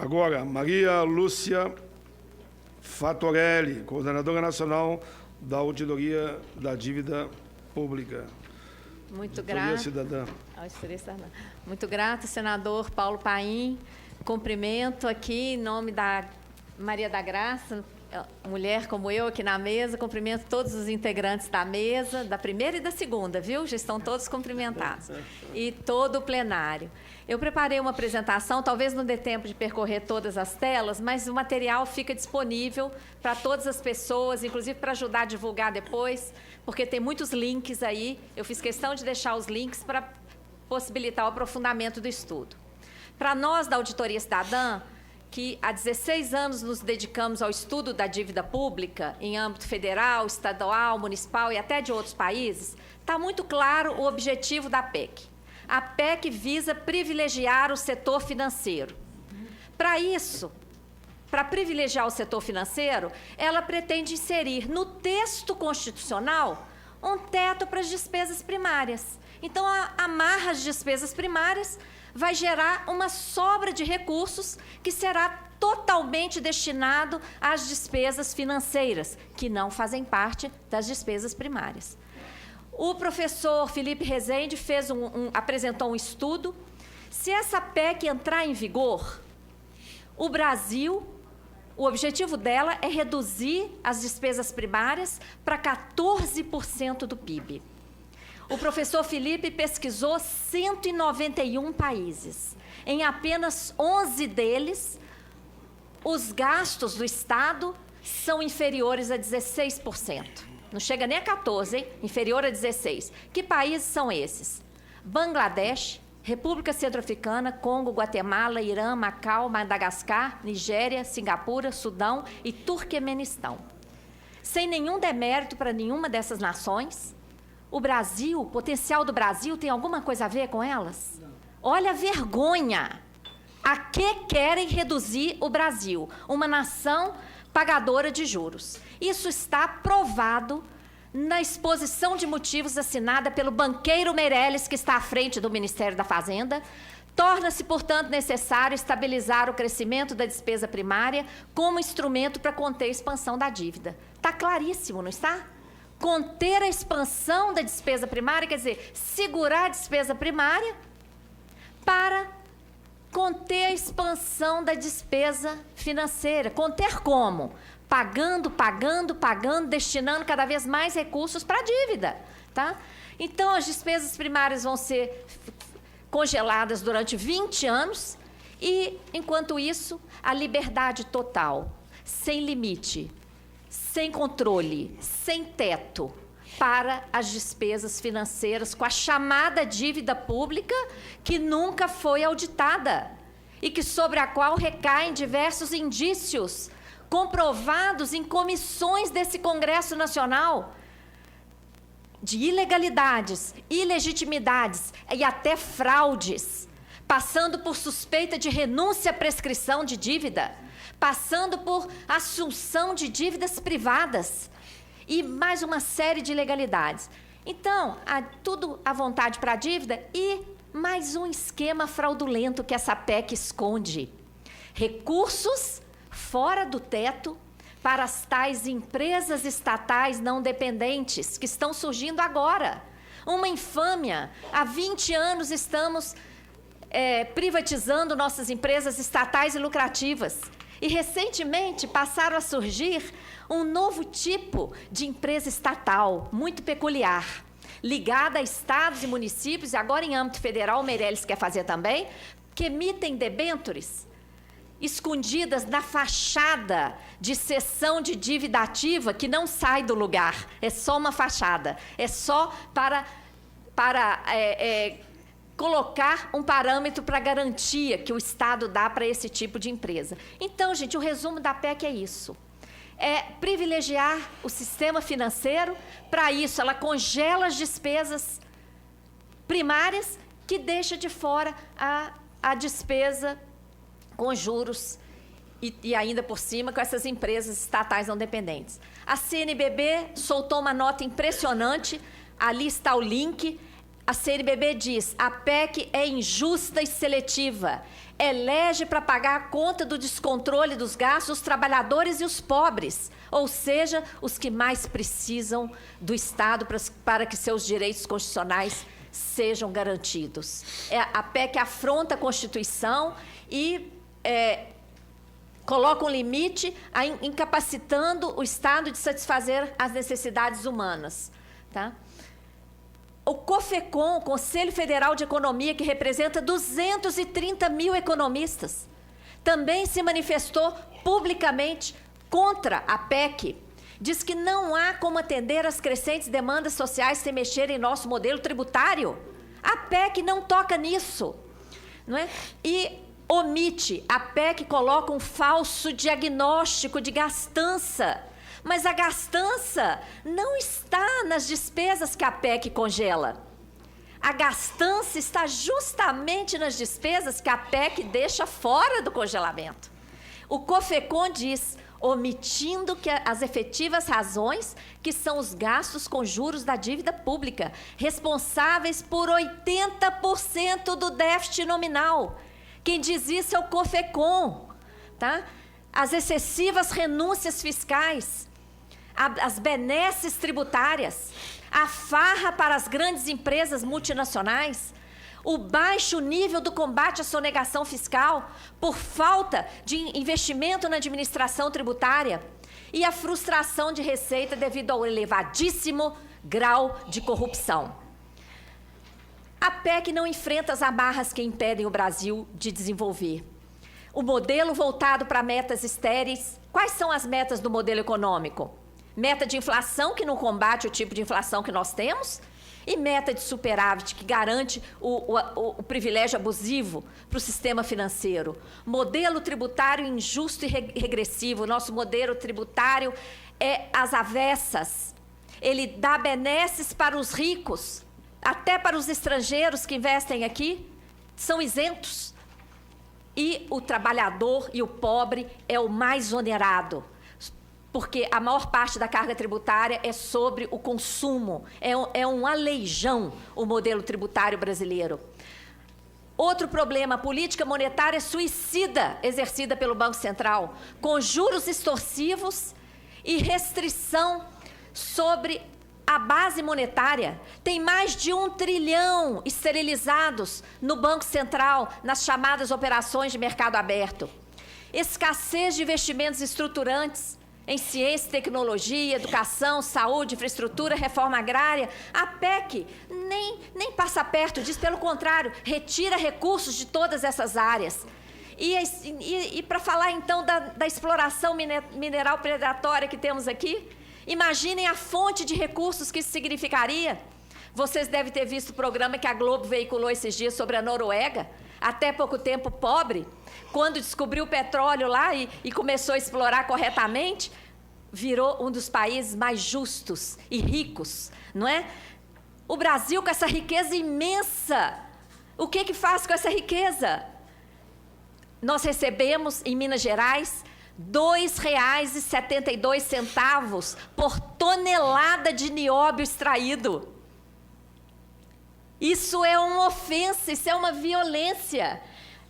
Agora, Maria Lúcia Fatorelli, coordenadora nacional da Auditoria da Dívida Pública. Muito grata. Cidadã. Muito grata, senador Paulo Paim. Cumprimento aqui em nome da Maria da Graça, mulher como eu aqui na mesa. Cumprimento todos os integrantes da mesa, da primeira e da segunda, viu? Já estão todos cumprimentados. E todo o plenário. Eu preparei uma apresentação, talvez não dê tempo de percorrer todas as telas, mas o material fica disponível para todas as pessoas, inclusive para ajudar a divulgar depois, porque tem muitos links aí. Eu fiz questão de deixar os links para possibilitar o aprofundamento do estudo. Para nós, da Auditoria Cidadã, que há 16 anos nos dedicamos ao estudo da dívida pública, em âmbito federal, estadual, municipal e até de outros países, está muito claro o objetivo da PEC. A PEC visa privilegiar o setor financeiro. Para isso, para privilegiar o setor financeiro, ela pretende inserir no texto constitucional um teto para as despesas primárias. Então, amarra as despesas primárias, vai gerar uma sobra de recursos que será totalmente destinado às despesas financeiras, que não fazem parte das despesas primárias. O professor Felipe Rezende apresentou um estudo. Se essa PEC entrar em vigor, o Brasil, o objetivo dela é reduzir as despesas primárias para 14% do PIB. O professor Felipe pesquisou 191 países. Em apenas 11 deles, os gastos do Estado são inferiores a 16%. Não chega nem a 14%, hein? Inferior a 16%. Que países são esses? Bangladesh, República Centro-Africana, Congo, Guatemala, Irã, Macau, Madagascar, Nigéria, Singapura, Sudão e Turquemenistão. Sem nenhum demérito para nenhuma dessas nações, o Brasil, o potencial do Brasil tem alguma coisa a ver com elas? Não. Olha a vergonha! A que querem reduzir o Brasil? Uma nação pagadora de juros. Isso está provado na exposição de motivos assinada pelo banqueiro Meirelles, que está à frente do Ministério da Fazenda. Torna-se, portanto, necessário estabilizar o crescimento da despesa primária como instrumento para conter a expansão da dívida. Está claríssimo, não está? Conter a expansão da despesa primária, quer dizer, segurar a despesa primária para conter a expansão da despesa financeira. Conter como? Pagando, destinando cada vez mais recursos para a dívida. Tá? Então, as despesas primárias vão ser congeladas durante 20 anos e, enquanto isso, a liberdade total, sem limite, sem controle, sem teto, para as despesas financeiras com a chamada dívida pública que nunca foi auditada e que sobre a qual recaem diversos indícios comprovados em comissões desse Congresso Nacional de ilegalidades, ilegitimidades e até fraudes, passando por suspeita de renúncia à prescrição de dívida, passando por assunção de dívidas privadas e mais uma série de ilegalidades. Então, tudo à vontade para a dívida e mais um esquema fraudulento que essa PEC esconde. Recursos fora do teto para as tais empresas estatais não dependentes que estão surgindo agora. Uma infâmia. Há 20 anos estamos privatizando nossas empresas estatais e lucrativas. E, recentemente, passaram a surgir um novo tipo de empresa estatal, muito peculiar, ligada a estados e municípios, e agora em âmbito federal, o Meirelles quer fazer também, que emitem debêntures escondidas na fachada de cessão de dívida ativa que não sai do lugar. É só uma fachada. É só para colocar um parâmetro para garantia que o Estado dá para esse tipo de empresa. Então, gente, o resumo da PEC é isso. É privilegiar o sistema financeiro. Para isso, ela congela as despesas primárias que deixa de fora a despesa com juros e ainda por cima com essas empresas estatais não dependentes. A CNBB soltou uma nota impressionante, ali está o link. A CNBB diz: a PEC é injusta e seletiva. Elege para pagar a conta do descontrole dos gastos os trabalhadores e os pobres, ou seja, os que mais precisam do Estado para que seus direitos constitucionais sejam garantidos. A PEC afronta a Constituição e coloca um limite, incapacitando o Estado de satisfazer as necessidades humanas. Tá? O COFECON, Conselho Federal de Economia, que representa 230 mil economistas, também se manifestou publicamente contra a PEC. Diz que não há como atender às crescentes demandas sociais sem mexer em nosso modelo tributário. A PEC não toca nisso, não é? E omite, a PEC coloca um falso diagnóstico de gastança. Mas a gastança não está nas despesas que a PEC congela. A gastança está justamente nas despesas que a PEC deixa fora do congelamento. O COFECON diz, omitindo as efetivas razões, que são os gastos com juros da dívida pública, responsáveis por 80% do déficit nominal. Quem diz isso é o COFECON. Tá? As excessivas renúncias fiscais, as benesses tributárias, a farra para as grandes empresas multinacionais, o baixo nível do combate à sonegação fiscal por falta de investimento na administração tributária e a frustração de receita devido ao elevadíssimo grau de corrupção. A PEC não enfrenta as amarras que impedem o Brasil de desenvolver. O modelo voltado para metas estéreis. Quais são as metas do modelo econômico? Meta de inflação, que não combate o tipo de inflação que nós temos, e meta de superávit, que garante o privilégio abusivo para o sistema financeiro. Modelo tributário injusto e regressivo. Nosso modelo tributário é às avessas. Ele dá benesses para os ricos, até para os estrangeiros que investem aqui, são isentos. E o trabalhador e o pobre é o mais onerado, porque a maior parte da carga tributária é sobre o consumo, é um aleijão o modelo tributário brasileiro. Outro problema, a política monetária suicida exercida pelo Banco Central, com juros extorsivos e restrição sobre a base monetária. Tem mais de 1 trilhão esterilizados no Banco Central, nas chamadas operações de mercado aberto. Escassez de investimentos estruturantes em ciência, tecnologia, educação, saúde, infraestrutura, reforma agrária. A PEC nem passa perto disso, pelo contrário, retira recursos de todas essas áreas. E para falar, então, da exploração mineral predatória que temos aqui, imaginem a fonte de recursos que isso significaria. Vocês devem ter visto o programa que a Globo veiculou esses dias sobre a Noruega, até pouco tempo pobre, quando descobriu o petróleo lá e começou a explorar corretamente, virou um dos países mais justos e ricos, não é? O Brasil, com essa riqueza imensa, o que faz com essa riqueza? Nós recebemos, em Minas Gerais, R$ 2,72 por tonelada de nióbio extraído. Isso é uma ofensa, isso é uma violência.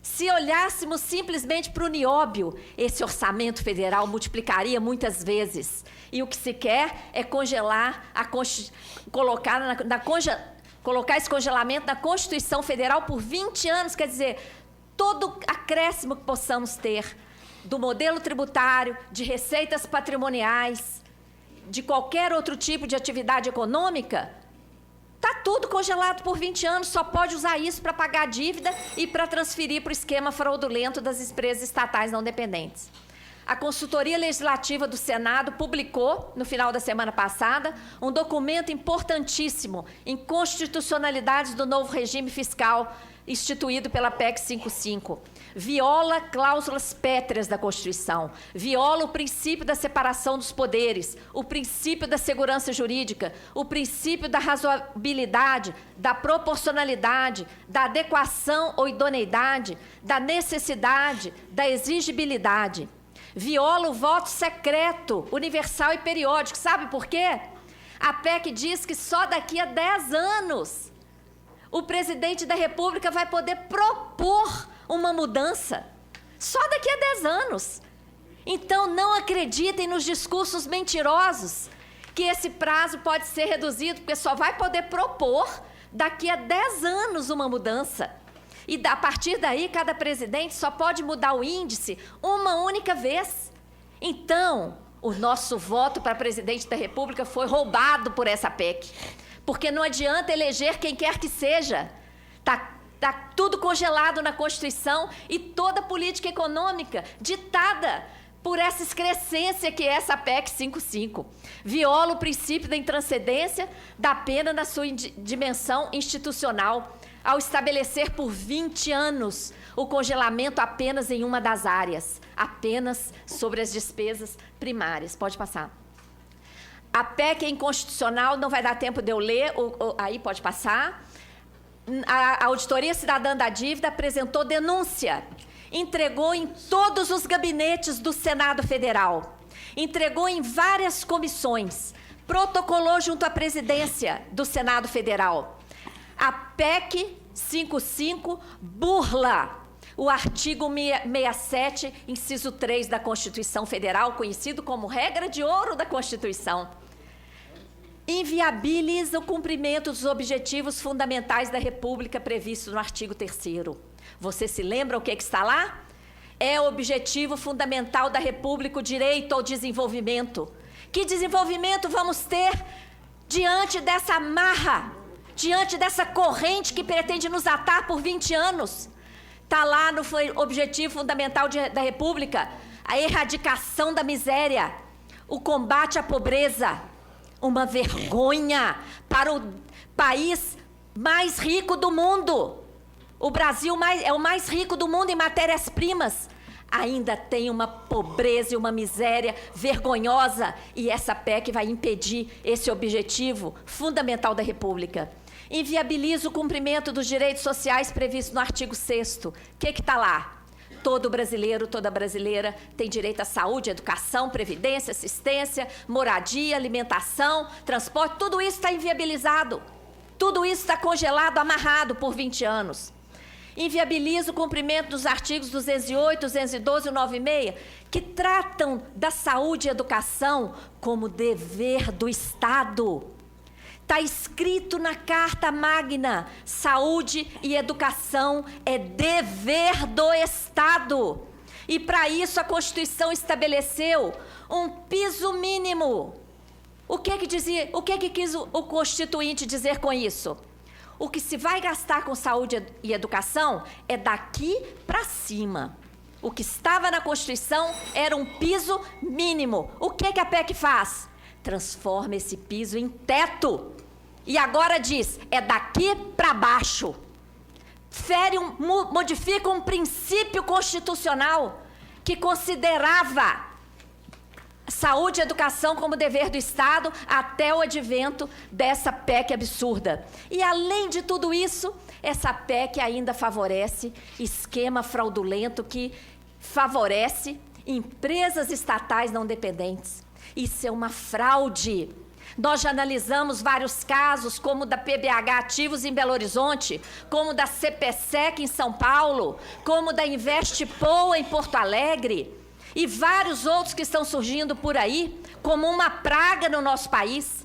Se olhássemos simplesmente para o nióbio, esse orçamento federal multiplicaria muitas vezes. E o que se quer é congelar, colocar esse congelamento na Constituição Federal por 20 anos, quer dizer, todo acréscimo que possamos ter do modelo tributário, de receitas patrimoniais, de qualquer outro tipo de atividade econômica, está tudo congelado por 20 anos, só pode usar isso para pagar a dívida e para transferir para o esquema fraudulento das empresas estatais não dependentes. A Consultoria Legislativa do Senado publicou, no final da semana passada, um documento importantíssimo em constitucionalidades do novo regime fiscal instituído pela PEC 55. Viola cláusulas pétreas da Constituição, viola o princípio da separação dos poderes, o princípio da segurança jurídica, o princípio da razoabilidade, da proporcionalidade, da adequação ou idoneidade, da necessidade, da exigibilidade. Viola o voto secreto, universal e periódico. Sabe por quê? A PEC diz que só daqui a 10 anos o presidente da República vai poder propor uma mudança só daqui a 10 anos. Então, não acreditem nos discursos mentirosos que esse prazo pode ser reduzido, porque só vai poder propor daqui a 10 anos uma mudança. E a partir daí, cada presidente só pode mudar o índice uma única vez. Então, o nosso voto para presidente da República foi roubado por essa PEC. Porque não adianta eleger quem quer que seja. Está tudo congelado na Constituição e toda a política econômica ditada por essa excrescência que é essa PEC 55. Viola o princípio da intranscendência da pena na sua dimensão institucional, ao estabelecer por 20 anos o congelamento apenas em uma das áreas, apenas sobre as despesas primárias. Pode passar. A PEC é inconstitucional, não vai dar tempo de eu ler, aí pode passar. A Auditoria Cidadã da Dívida apresentou denúncia, entregou em todos os gabinetes do Senado Federal, entregou em várias comissões, protocolou junto à presidência do Senado Federal. A PEC 55 burla o artigo 67, inciso 3 da Constituição Federal, conhecido como regra de ouro da Constituição. Inviabiliza o cumprimento dos objetivos fundamentais da República previstos no artigo 3º. Você se lembra o que está lá? É o objetivo fundamental da República, o direito ao desenvolvimento. Que desenvolvimento vamos ter diante dessa amarra, diante dessa corrente que pretende nos atar por 20 anos? Está lá no objetivo fundamental da República, a erradicação da miséria, o combate à pobreza. Uma vergonha para o país mais rico do mundo. O Brasil é o mais rico do mundo em matérias-primas. Ainda tem uma pobreza e uma miséria vergonhosa. E essa PEC vai impedir esse objetivo fundamental da República. Inviabiliza o cumprimento dos direitos sociais previstos no artigo 6º. O que está lá? Todo brasileiro, toda brasileira tem direito à saúde, educação, previdência, assistência, moradia, alimentação, transporte. Tudo isso está inviabilizado. Tudo isso está congelado, amarrado por 20 anos. Inviabiliza o cumprimento dos artigos 208, 212 e 96, que tratam da saúde e educação como dever do Estado. Está escrito na Carta Magna, saúde e educação é dever do Estado. E para isso a Constituição estabeleceu um piso mínimo. O que quis o Constituinte dizer com isso? O que se vai gastar com saúde e educação é daqui para cima. O que estava na Constituição era um piso mínimo. O que a PEC faz? Transforma esse piso em teto. E agora diz, é daqui para baixo. Modifica um princípio constitucional que considerava saúde e educação como dever do Estado até o advento dessa PEC absurda. E, além de tudo isso, essa PEC ainda favorece esquema fraudulento que favorece empresas estatais não dependentes. Isso é uma fraude. Nós já analisamos vários casos, como da PBH Ativos em Belo Horizonte, como da CPSEC em São Paulo, como da Investpoa em Porto Alegre, e vários outros que estão surgindo por aí, como uma praga no nosso país.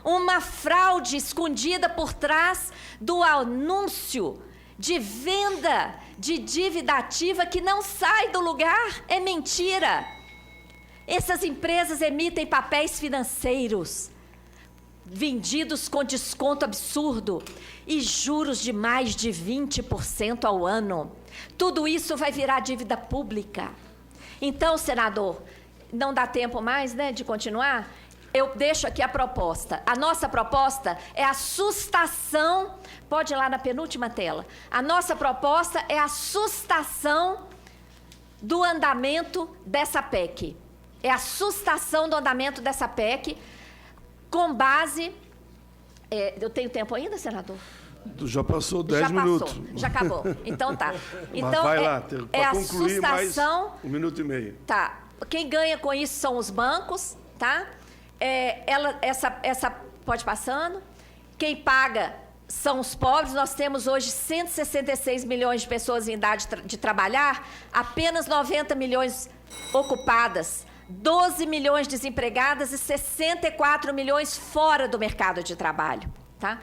Uma fraude escondida por trás do anúncio de venda de dívida ativa que não sai do lugar. É mentira. Essas empresas emitem papéis financeiros vendidos com desconto absurdo e juros de mais de 20% ao ano. Tudo isso vai virar dívida pública. Então, senador, não dá tempo mais, né, de continuar? Eu deixo aqui a proposta. A nossa proposta é a sustação, pode ir lá na penúltima tela. A nossa proposta é a sustação do andamento dessa PEC. É a sustação do andamento dessa PEC com base... eu tenho tempo ainda, senador? Já passou 10 minutos. Já acabou. Então tá. Então, vai lá, para a concluir sustação, mais 1 minuto e meio. Tá. Quem ganha com isso são os bancos, tá? Essa pode passando. Quem paga são os pobres. Nós temos hoje 166 milhões de pessoas em idade de trabalhar, apenas 90 milhões ocupadas, 12 milhões desempregadas e 64 milhões fora do mercado de trabalho. Tá?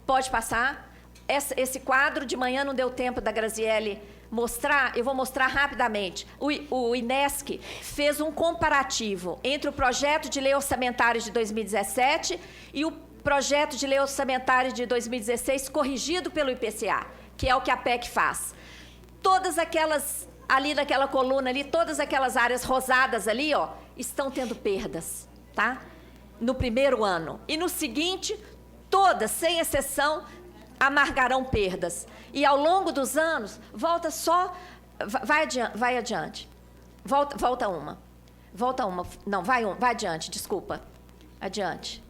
Pode passar. Esse quadro, de manhã não deu tempo da Graziele mostrar, eu vou mostrar rapidamente. O INESC fez um comparativo entre o projeto de lei orçamentária de 2017 e o projeto de lei orçamentária de 2016, corrigido pelo IPCA, que é o que a PEC faz. Todas aquelas, ali naquela coluna ali, todas aquelas áreas rosadas ali, ó, estão tendo perdas, tá? No primeiro ano. E no seguinte, todas, sem exceção, amargarão perdas. E ao longo dos anos, volta só... Vai adiante. Volta uma. Não, vai adiante, desculpa. Adiante.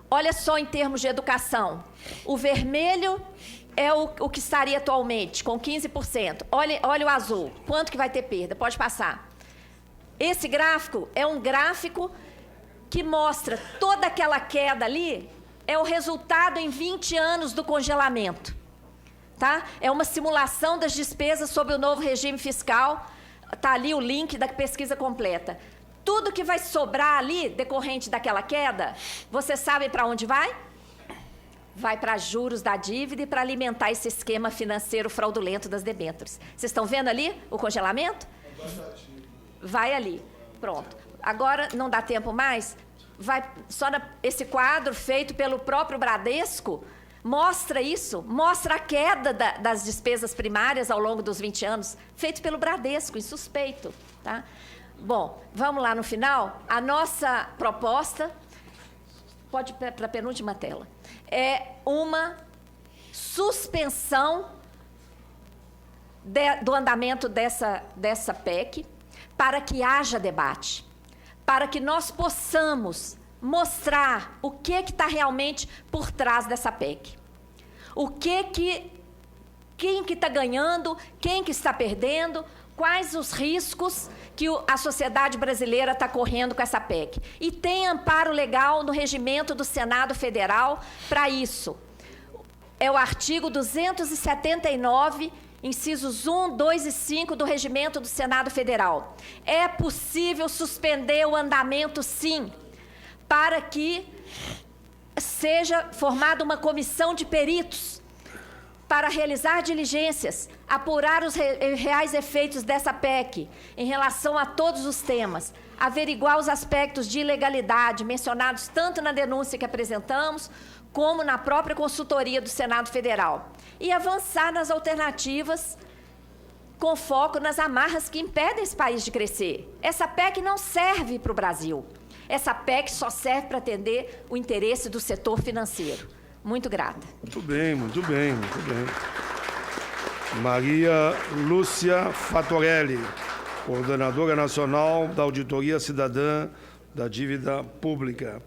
Olha só em termos de educação. O vermelho é o que estaria atualmente, com 15%. Olha o azul. Quanto que vai ter perda? Pode passar. Esse gráfico é um gráfico que mostra toda aquela queda ali, é o resultado em 20 anos do congelamento. Tá? É uma simulação das despesas sob o novo regime fiscal. Está ali o link da pesquisa completa. Tudo que vai sobrar ali, decorrente daquela queda, vocês sabem para onde vai? Vai para juros da dívida e para alimentar esse esquema financeiro fraudulento das debêntures. Vocês estão vendo ali o congelamento? Vai ali. Pronto. Agora, não dá tempo mais? Esse quadro feito pelo próprio Bradesco mostra isso, mostra a queda das despesas primárias ao longo dos 20 anos, feito pelo Bradesco, insuspeito. Tá? Bom, vamos lá no final. A nossa proposta, pode ir para a penúltima tela, é uma suspensão do andamento dessa PEC para que haja debate, para que nós possamos mostrar o que está realmente por trás dessa PEC. Quem que está ganhando, quem que está perdendo, quais os riscos que a sociedade brasileira está correndo com essa PEC. E tem amparo legal no regimento do Senado Federal para isso. É o artigo 279, incisos 1, 2 e 5 do regimento do Senado Federal. É possível suspender o andamento, sim, para que seja formada uma comissão de peritos para realizar diligências, apurar os reais efeitos dessa PEC em relação a todos os temas, averiguar os aspectos de ilegalidade mencionados tanto na denúncia que apresentamos, como na própria consultoria do Senado Federal, e avançar nas alternativas com foco nas amarras que impedem esse país de crescer. Essa PEC não serve para o Brasil. Essa PEC só serve para atender o interesse do setor financeiro. Muito grata. Muito bem. Maria Lúcia Fatorelli, coordenadora nacional da Auditoria Cidadã da Dívida Pública.